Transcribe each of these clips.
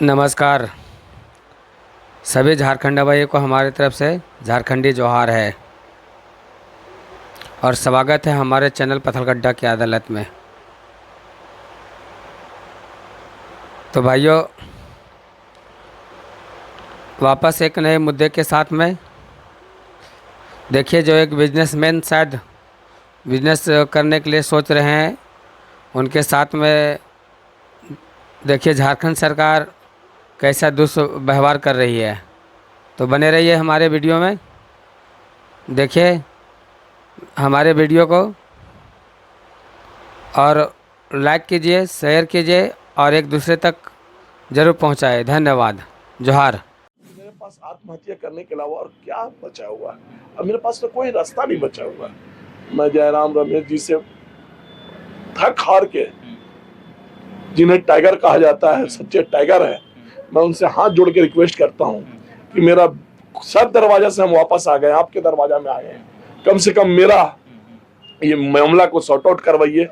नमस्कार सभी झारखंड भाइयों को हमारी तरफ से झारखंडी जोहार है और स्वागत है हमारे चैनल पत्थलगड्ढा की अदालत में। तो भाइयों, वापस एक नए मुद्दे के साथ में देखिए, जो एक बिजनेसमैन शायद बिजनेस करने के लिए सोच रहे हैं, उनके साथ में देखिए झारखंड सरकार कैसा दुष्व्यवहार कर रही है। तो बने रहिए हमारे वीडियो में, देखिए हमारे वीडियो को और लाइक कीजिए, शेयर कीजिए और एक दूसरे तक ज़रूर पहुंचाएं। धन्यवाद। जोहार। मेरे पास आत्महत्या करने के अलावा और क्या बचा हुआ है? अब मेरे पास तो कोई रास्ता नहीं बचा हुआ। मैं जयराम रमेश जी से थक हार के, जिन्हें टाइगर कहा जाता है, सच्चे टाइगर है, मैं उनसे हाथ जोड़ के रिक्वेस्ट करता हूँ कि मेरा सब दरवाजा से हम वापस आ गए, आपके दरवाजा में आ गए, कम से कम मेरा ये मामला को सॉर्ट आउट करवाइए।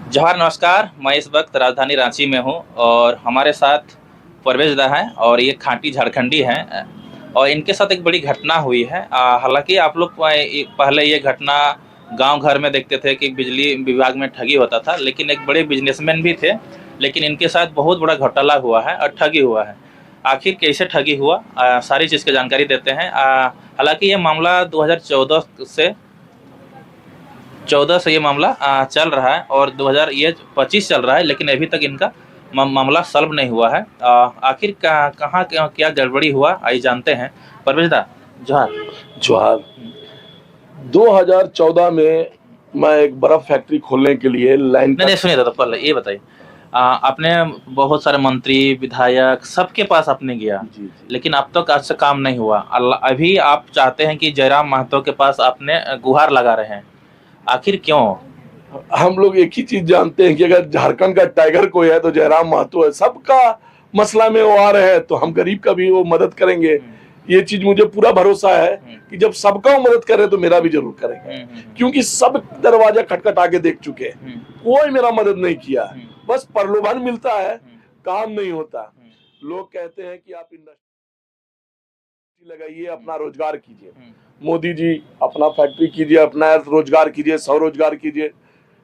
जोहार, नमस्कार। मैं इस वक्त राजधानी रांची में हूँ और हमारे साथ परवेज दा है और ये खांटी झारखंडी हैं और इनके साथ एक बड़ी घटना हुई है। हालांकि आप लोग पहले ये घटना गांव घर में देखते थे कि बिजली विभाग में ठगी होता था, लेकिन एक बड़े बिजनेसमैन भी थे, लेकिन इनके साथ बहुत बड़ा घोटाला हुआ है और ठगी हुआ है। आखिर कैसे ठगी हुआ, सारी चीज़ की जानकारी देते हैं। हालांकि ये मामला 2014 से ये मामला चल रहा है और 2025 चल रहा है, लेकिन अभी तक इनका मामला सॉल्व नहीं हुआ है। आखिर कहाँ क्या गड़बड़ी हुआ, आइए जानते हैं। परवेज दा, जोहार। जोहार। 2014 में मैं एक बर्फ फैक्ट्री खोलने के लिए लाइन नहीं सुनिए दादा, पहले ये बताइए, आपने बहुत सारे मंत्री विधायक सबके पास आपने गया, लेकिन अब तक आज से काम नहीं हुआ। अभी आप चाहते हैं कि जयराम महतो के पास आपने गुहार लगा रहे हैं, आखिर क्यों? हम लोग एक ही चीज जानते हैं कि अगर झारखंड का टाइगर कोई है तो जयराम महतो है। सबका मसला में वो आ रहे हैं तो हम गरीब का भी वो मदद करेंगे। ये चीज मुझे पूरा भरोसा है कि जब सबका मदद करे तो मेरा भी जरूर करेंगे, क्योंकि सब दरवाजा खटखटा के देख चुके हैं, कोई मेरा मदद नहीं किया। बस प्रलोभन मिलता है, काम नहीं होता। लोग कहते हैं कि आप इंडस्ट्री लगाइए, अपना रोजगार कीजिए। मोदी जी अपना फैक्ट्री कीजिए, अपना रोजगार कीजिए, स्वरोजगार कीजिए।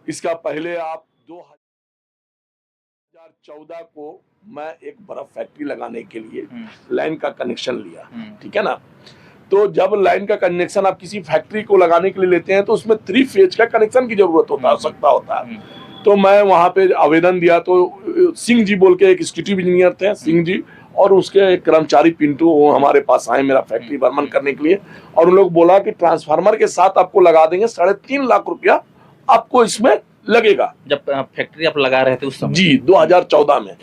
इसका पहले आप 2014 को मैं एक बर्फ फैक्ट्री लगाने के लिए लाइन का कनेक्शन लिया, ठीक है ना। तो जब लाइन का कनेक्शन आप किसी फैक्ट्री को लगाने के लिए लेते हैं तो उसमें 3 फेज का कनेक्शन की जरूरत होता है, आवश्यकता होता है। तो मैं वहां पे आवेदन दिया तो सिंह जी बोल के एक एग्जीक्यूटिव इंजीनियर थे, सिंह जी, और उसके एक कर्मचारी पिंटू, वो हमारे पास आए मेरा फैक्ट्री भ्रमण करने के लिए, और उन लोग बोला कि ट्रांसफार्मर के साथ आपको लगा देंगे 3.5 लाख रुपया आपको इसमें लगेगा। जब फैक्ट्री आप लगा रहे थे उस समय? जी, 2014 में।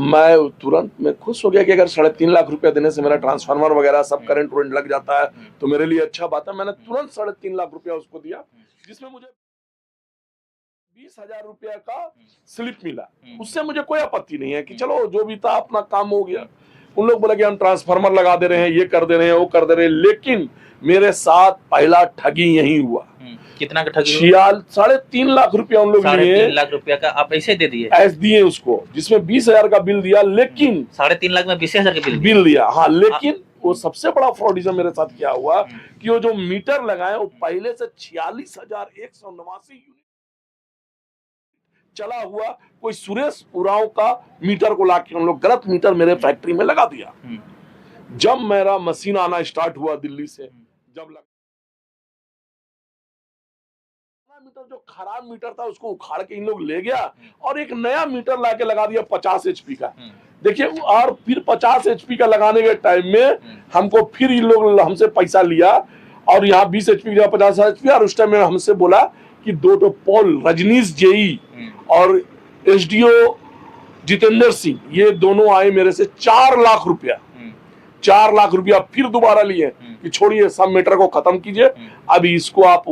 मैं तुरंत मैं खुश हो गया कि अगर 3.5 लाख रुपया देने से मेरा ट्रांसफार्मर वगैरह सब करंट वरेंट लग जाता है तो मेरे लिए अच्छा बात है। मैंने तुरंत 3.5 लाख रुपया उसको दिया, जिसमें मुझे 20,000 रुपया का स्लिप मिला। उससे मुझे कोई आपत्ति नहीं है कि चलो जो भी था अपना काम हो गया। उन लोग बोले कि हम ट्रांसफार्मर लगा दे रहे हैं, ये कर दे रहे हैं, वो कर दे रहे हैं, लेकिन मेरे साथ पहला ठगी यही हुआ। कितना का ठगी? 3.5 लाख रुपया उन लोग लिए। 3.5 लाख रुपया का आप ऐसे दे दिए? ऐसे दिए उसको, जिसमें 20,000 का बिल दिया, लेकिन 3.5 लाख में 20,000 का बिल दिया। हाँ, लेकिन वो सबसे बड़ा फ्रॉडिज्म मेरे साथ क्या हुआ कि वो जो मीटर लगाए वो पहले से 46,189 यूनिट चला हुआ कोई सुरेश उरांव का मीटर को लाके हम लोग गलत मीटर मेरे फैक्ट्री में लगा दिया। जब मेरा मशीन आना स्टार्ट हुआ दिल्ली से, जब मीटर जो खराब मीटर था उसको उखाड़ के इन लोग ले गया और एक नया मीटर लाके लगा दिया 50 HP का। देखिए, और फिर 50 HP का लगाने के टाइम में हमको फिर इन लोग हमसे पैसा लिया और यहाँ 20 HP की 50 HP, और उस टाइम में हमसे बोला कि 2 पोल रजनीश जेई और SDO जितेंद्र सिंह, ये दोनों आए मेरे से 4 लाख रुपया फिर दोबारा लिए कि छोड़िए सब मीटर को खत्म कीजिए, अभी इसको आप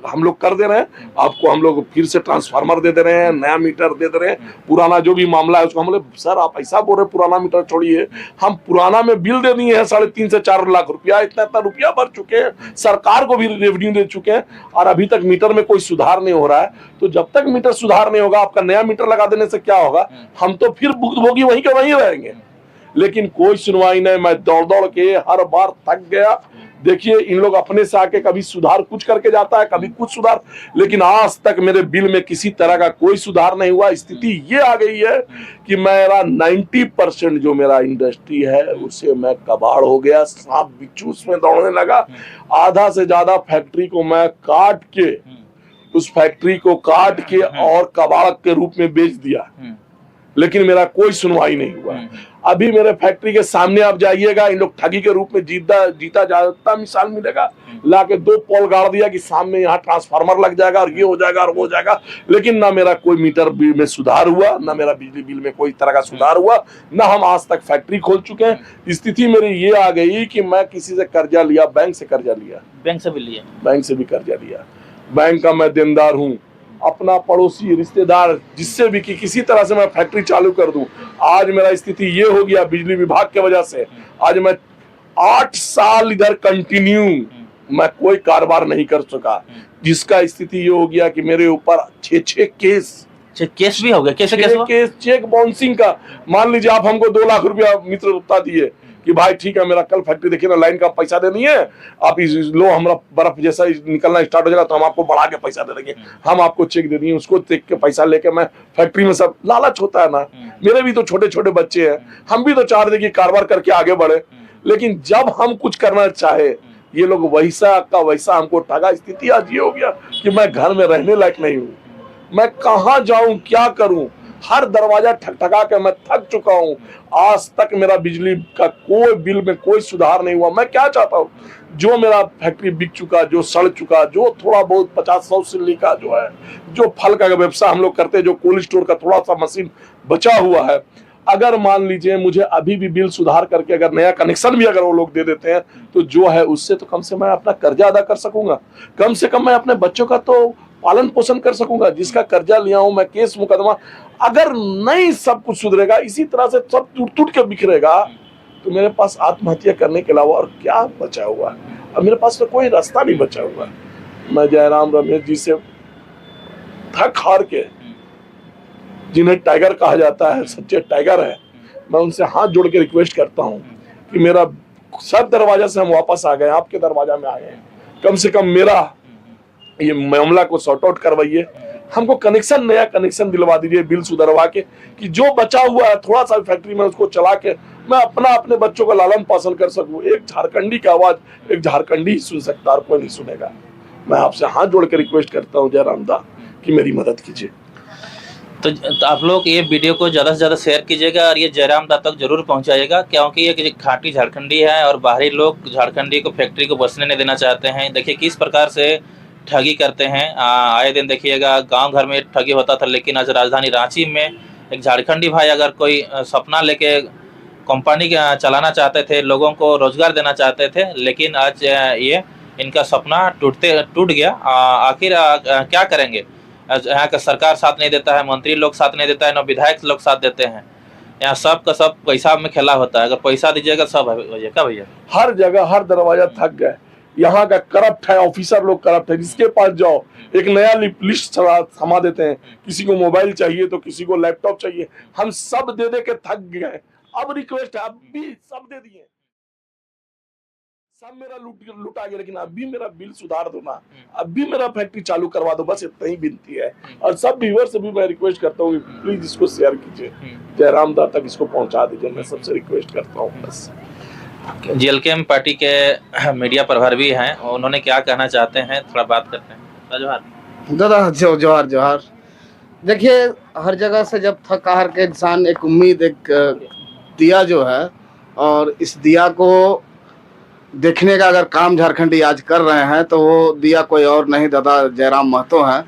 हम लोग कर दे रहे हैं, आपको हम लोग फिर से ट्रांसफार्मर दे दे रहे हैं, नया मीटर दे दे रहे हैं, पुराना जो भी मामला है उसको हम बोले सर आप ऐसा बोल रहे पुराना मीटर छोड़िए, हम पुराना में बिल दे दिए हैं 3.5 से 4 लाख रुपया, इतना रुपया भर चुके हैं, सरकार को भी रेवेन्यू दे चुके हैं और अभी तक मीटर में कोई सुधार नहीं हो रहा है। तो जब तक मीटर सुधार नहीं होगा, आपका नया मीटर लगा देने से क्या होगा, हम तो फिर भुगतभोगी वहीं के वहीं रहेंगे। लेकिन कोई सुनवाई नहीं, मैं दौड़ दौड़ के हर बार थक गया। देखिए इन लोग अपने से आके कभी सुधार कुछ करके जाता है, कभी कुछ सुधार, लेकिन आज तक मेरे बिल में किसी तरह का कोई सुधार नहीं हुआ। स्थिति ये आ गई है कि मेरा 90% जो मेरा इंडस्ट्री है उससे मैं कबाड़ हो गया, सांप बिच्छू उसमें दौड़ने लगा। आधा से ज्यादा फैक्ट्री को मैं काट के, उस फैक्ट्री को काट के और कबाड़ के रूप में बेच दिया, लेकिन मेरा कोई सुनवाई नहीं हुआ। अभी मेरे फैक्ट्री के सामने आप जाइएगा, इन लोग ठगी के रूप में जीता जाता मिसाल मिलेगा, लाके 2 पोल गाड़ दिया कि सामने यहाँ ट्रांसफार्मर लग जाएगा और ये हो जाएगा और वो हो जाएगा, लेकिन ना मेरा कोई मीटर बिल में सुधार हुआ, ना मेरा बिजली बिल में कोई तरह का सुधार हुआ, ना हम आज तक फैक्ट्री खोल चुके हैं। स्थिति मेरी ये आ गई कि मैं किसी से कर्जा लिया, बैंक से कर्जा लिया, बैंक से भी लिया, बैंक से भी कर्जा लिया, बैंक का मैं देनदार हूँ। अपना पड़ोसी रिश्तेदार जिससे भी कि किसी तरह से मैं फैक्ट्री चालू कर दूं, आज मेरा स्थिति ये हो गया बिजली विभाग के वजह से, आज मैं 8 साल इधर कंटिन्यू मैं कोई कारोबार नहीं कर सका, जिसका स्थिति ये हो गया कि मेरे ऊपर 6 केस भी हो गया। कैसे केस हुआ? केस चेक बाउंसिंग का। मान लीजिए आप हमको 2 लाख रुपया मित्रता दिए कि भाई ठीक है मेरा कल फैक्ट्री देखिए ना, लाइन का पैसा देनी है, आप लो हमारा बर्फ जैसा निकलना स्टार्ट हो जाएगा तो हम आपको बढ़ा के पैसा दे देंगे, हम आपको चेक दे दिए, उसको चेक के पैसा लेके मैं फैक्ट्री में, सब लालच होता है ना, मेरे भी तो छोटे छोटे बच्चे हैं, हम भी तो चाह रहे थे कि कारोबार करके आगे बढ़े, लेकिन जब हम कुछ करना चाहे ये लोग वैसा का वैसा हमको ठगा। स्थिति आज ये हो गया कि मैं घर में रहने लायक नहीं हूँ, मैं कहाँ जाऊं, क्या करूं, हर दरवाजा ठकठका के मैं थक चुका हूं। आज तक मेरा बिजली का कोई बिल में कोई सुधार नहीं हुआ। मैं क्या चाहता हूं, जो मेरा फैक्ट्री बिक चुका, जो सड़ चुका, जो थोड़ा बहुत 50-100 सिल्ली का जो है, जो फल का व्यवसाय हम लोग करते हैं, जो कोल्ड स्टोर का थोड़ा सा मशीन बचा हुआ है, अगर मान लीजिए मुझे अभी भी बिल सुधार करके अगर नया कनेक्शन भी अगर वो लोग दे देते हैं तो जो है उससे तो कम से मैं अपना कर्जा अदा कर सकूंगा, कम से कम मैं अपने बच्चों का तो पालन पोषण कर सकूंगा। जिसका कर्जा लिया हूं मैं, केस मुकदमा, अगर नहीं सब कुछ सुधरेगा, इसी तरह से सब टूट के बिखरेगा, तो मेरे पास आत्महत्या करने के अलावा और क्या बचा हुआ है? अब मेरे पास तो कोई रास्ता नहीं बचा हुआ। मैं जयराम रमेश जी से थक हार के, जिन्हें टाइगर कहा जाता है, सच्चे टाइगर है, मैं उनसे हाथ जोड़ के रिक्वेस्ट करता हूं कि मेरा सब दरवाजा से हम वापस आ गए, आपके दरवाजा में आ गए, कम से कम मेरा ये मामला को सॉर्ट आउट करवाइए, हमको कनेक्शन, नया कनेक्शन दिलवा दीजिए, बिल सुधरवा के, कि जो बचा हुआ है थोड़ा सा फैक्ट्री में उसको चला के मैं अपने बच्चों का लालन पालन कर सकूं। एक झारखंडी की आवाज एक झारखंडी ही सुन सकता, और कोई नहीं सुनेगा। मैं आपसे हाथ जोड़ के रिक्वेस्ट करता हूं जयराम दा कि मेरी मदद कीजिए। तो आप लोग ये वीडियो को ज़्यादा से ज़्यादा शेयर कीजिएगा और ये जयराम दा तक जरूर पहुंचाइएगा, क्योंकि ये खाटी झारखंडी है और बाहरी लोग झारखंडी को फैक्ट्री को बसने नहीं देना चाहते हैं। देखिए किस प्रकार से ठगी करते हैं। आए दिन देखिएगा गांव घर में ठगी होता था, लेकिन आज राजधानी रांची में एक झारखंडी भाई अगर कोई सपना लेके कंपनी चलाना चाहते थे, लोगों को रोजगार देना चाहते थे, लेकिन आज ये इनका सपना टूट गया। आखिर क्या करेंगे? यहाँ का सरकार साथ नहीं देता है, मंत्री लोग साथ नहीं देता है, न विधायक लोग साथ देते हैं। यहाँ सब का सब पैसा में खेला होता है, अगर पैसा दीजिएगा सब है क्या भैया? हर जगह हर दरवाजा थक गए। यहाँ का करप्ट है, ऑफिसर लोग करप्ट है, जिसके पास जाओ एक नया लिस्ट थमा देते हैं। किसी को मोबाइल चाहिए तो किसी को लैपटॉप चाहिए, हम सब दे के थक गए। अब रिक्वेस्ट है, अब भी सब दे दिए, सब मेरा लुटा गया, लेकिन अब भी मेरा बिल सुधार दो ना, अब भी मेरा फैक्ट्री चालू करवा दो, बस इतना ही विनती है। और सब व्यूअर से भी मैं रिक्वेस्ट करता हूँ प्लीज इसको शेयर कीजिए, जयराम दा तक इसको पहुंचा दीजिए, मैं सबसे रिक्वेस्ट करता हूँ। बस जेएलकेएम पार्टी के मीडिया प्रभारी हैं, उन्होंने क्या कहना चाहते हैं, थोड़ा बात करते हैं। जोहार दादा, जोहार जोहार। देखिए हर जगह से जब थक हार के इंसान एक उम्मीद, एक दिया जो है, और इस दिया को देखने का अगर काम झारखंडी आज कर रहे हैं तो वो दिया कोई और नहीं दादा जयराम महतो हैं।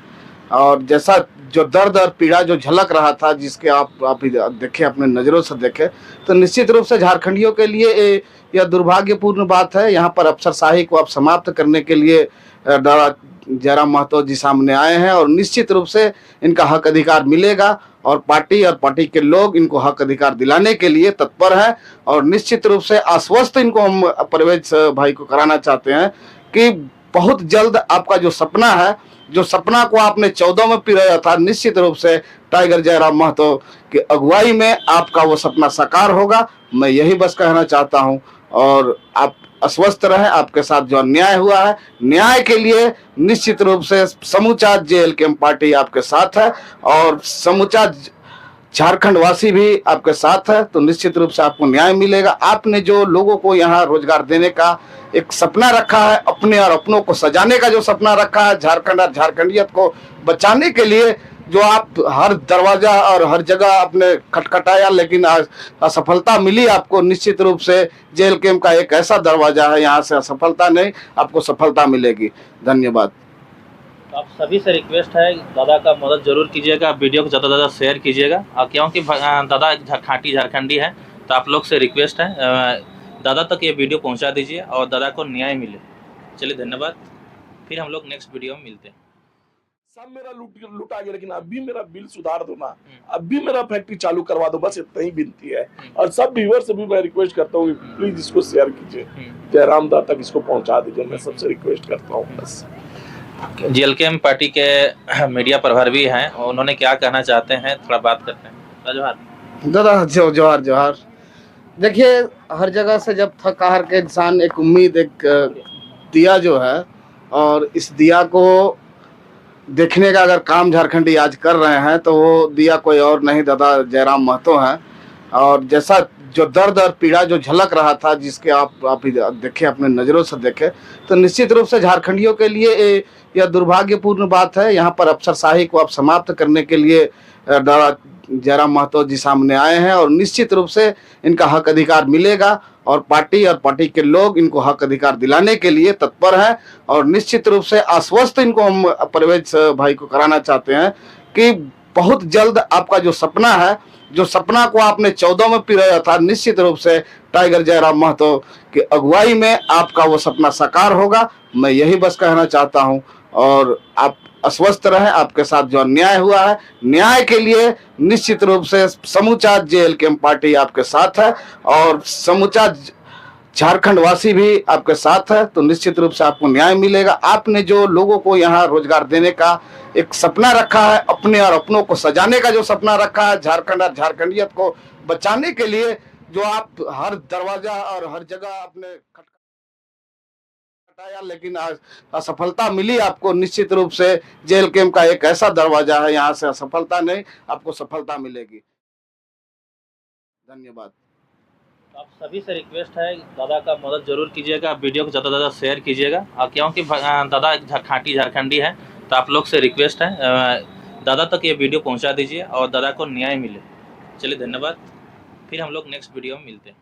और जैसा जो दर्द और पीड़ा जो झलक रहा था, जिसके आप देखे, अपने नज़रों से देखे, तो निश्चित रूप से झारखंडियों के लिए यह दुर्भाग्यपूर्ण बात है। यहाँ पर अफसरशाही को आप समाप्त करने के लिए जयराम महतो जी सामने आए हैं और निश्चित रूप से इनका हक अधिकार मिलेगा और पार्टी के लोग इनको हक अधिकार दिलाने के लिए तत्पर हैं। और निश्चित रूप से आश्वस्त इनको हम परवेज भाई को कराना चाहते हैं कि बहुत जल्द आपका जो सपना है, जो सपना को आपने 14 में पिरोया था, निश्चित रूप से टाइगर जयराम महतो की अगुवाई में आपका वो सपना साकार होगा। मैं यही बस कहना चाहता हूँ और आप अस्वस्थ रहें। आपके साथ जो अन्याय हुआ है, न्याय के लिए निश्चित रूप से समूचा जेएलकेएम पार्टी आपके साथ है और समूचा झारखंड वासी भी आपके साथ है। तो निश्चित रूप से आपको न्याय मिलेगा। आपने जो लोगों को यहाँ रोजगार देने का एक सपना रखा है, अपने और अपनों को सजाने का जो सपना रखा है, झारखंड और झारखंडियत को बचाने के लिए जो आप हर दरवाजा और हर जगह आपने खटखटाया, लेकिन असफलता मिली आपको। निश्चित रूप से जेएलकेएम का एक ऐसा दरवाजा है, यहाँ से असफलता नहीं, आपको सफलता मिलेगी। धन्यवाद। आप सभी से रिक्वेस्ट है, दादा का मदद जरूर कीजिएगा, वीडियो को ज़्यादा से ज़्यादा शेयर कीजिएगा, क्योंकि दादा खाटी झारखंडी है। तो आप लोग से रिक्वेस्ट है, दादा तक ये वीडियो पहुंचा दीजिए और दादा को न्याय मिले। चलिए धन्यवाद, फिर हम लोग नेक्स्ट वीडियो में मिलते हैं। सब मेरा लुटा गया, लेकिन अब भी मेरा बिल सुधार दो ना, अब भी मेरा फैक्ट्री चालू करवा दो, बस इतना ही विनती है। और सब व्यूअर से भी मैं रिक्वेस्ट करता हूँ प्लीज इसको शेयर कीजिए, जयराम दा तक इसको पहुंचा दीजिए, मैं सबसे रिक्वेस्ट करता हूँ बस। जेएलकेएम पार्टी के मीडिया प्रभारी हैं, उन्होंने क्या कहना चाहते हैं, थोड़ा बात करते हैं। जोहार दादा, जोहार जोहार। देखिए, हर जगह से जब थक हार के इंसान एक उम्मीद, एक दिया जो है, और इस दिया को देखने का अगर काम झारखंडी आज कर रहे हैं तो वो दिया कोई और नहीं, दादा जयराम महतो हैं। और जैसा जो दर्द और पीड़ा जो झलक रहा था, जिसके आप देखे, अपने नज़रों से देखे, तो निश्चित रूप से झारखंडियों के लिए यह दुर्भाग्यपूर्ण बात है। यहाँ पर अफसरशाही को आप समाप्त करने के लिए जयराम महतो जी सामने आए हैं और निश्चित रूप से इनका हक अधिकार मिलेगा और पार्टी के लोग इनको हक अधिकार दिलाने के लिए तत्पर हैं। और निश्चित रूप से आश्वस्त इनको हम परवेज भाई को कराना चाहते हैं कि बहुत जल्द आपका जो सपना है, जो सपना को आपने 14 में पिरोया था, निश्चित रूप से टाइगर जयराम महतो की अगुवाई में आपका वो सपना साकार होगा। मैं यही बस कहना चाहता हूँ और आप अस्वस्थ रहें। आपके साथ जो अन्याय हुआ है, न्याय के लिए निश्चित रूप से समूचा जेएलकेएम पार्टी आपके साथ है और समूचा झारखंड वासी भी आपके साथ है। तो निश्चित रूप से आपको न्याय मिलेगा। आपने जो लोगों को यहाँ रोजगार देने का एक सपना रखा है, अपने और अपनों को सजाने का जो सपना रखा है, झारखंड और झारखंडियत को बचाने के लिए जो आप हर दरवाजा और हर जगह आपने खटखटाया, लेकिन असफलता मिली आपको। निश्चित रूप से जेएलकेएम का एक ऐसा दरवाजा है, यहाँ से असफलता नहीं, आपको सफलता मिलेगी। धन्यवाद। आप सभी से रिक्वेस्ट है, दादा का मदद जरूर कीजिएगा, वीडियो को ज़्यादा से ज़्यादा शेयर कीजिएगा, क्योंकि दादा खाटी झारखंडी है। तो आप लोग से रिक्वेस्ट है, दादा तक ये वीडियो पहुंचा दीजिए और दादा को न्याय मिले। चलिए धन्यवाद, फिर हम लोग नेक्स्ट वीडियो में मिलते हैं।